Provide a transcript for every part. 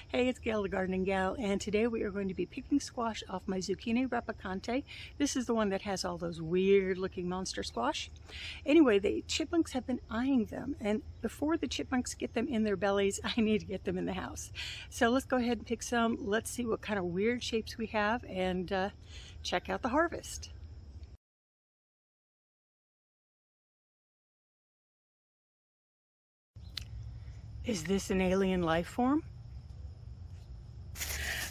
Hey, it's Gail the Gardening Gal, and today we are going to be picking squash off my Zucchio Rapicante. This is the one that has all those weird looking monster squash. Anyway, the chipmunks have been eyeing them, and before the chipmunks get them in their bellies, I need to get them in the house. So let's go ahead and pick some. Let's see what kind of weird shapes we have and check out the harvest. Is this an alien life form?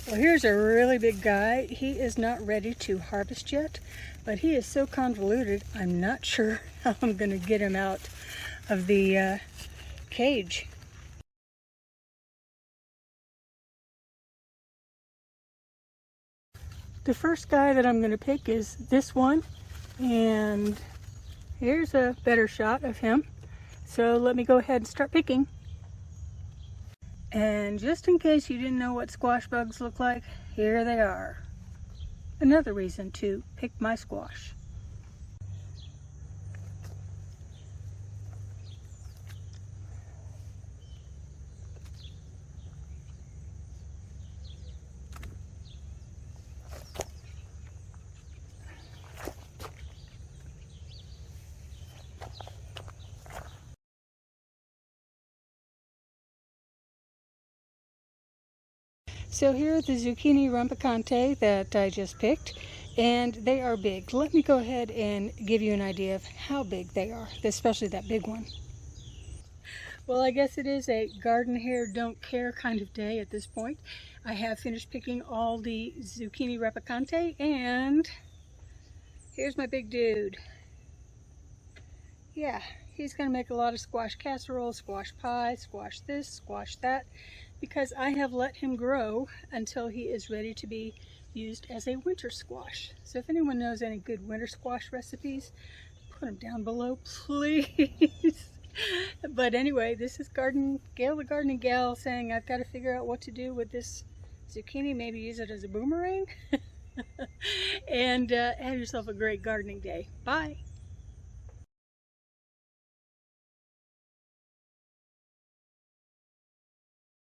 Well, here's a really big guy. He is not ready to harvest yet, but he is so convoluted, I'm not sure how I'm going to get him out of the cage. The first guy that I'm going to pick is this one, and here's a better shot of him. So let me go ahead and start picking. And just in case you didn't know what squash bugs look like, here they are. Another reason to pick my squash. So here are the Zucchio Rapicante that I just picked, and they are big. Let me go ahead and give you an idea of how big they are, especially that big one. Well, I guess it is a garden hare don't care kind of day at this point. I have finished picking all the Zucchio Rapicante, and here's my big dude. Yeah, he's going to make a lot of squash casserole, squash pie, squash this, squash that, because I have let him grow until he is ready to be used as a winter squash. So if anyone knows any good winter squash recipes, put them down below, please. But anyway, this is Gail the Gardening Gal saying I've got to figure out what to do with this zucchini, maybe use it as a boomerang. And have yourself a great gardening day. Bye.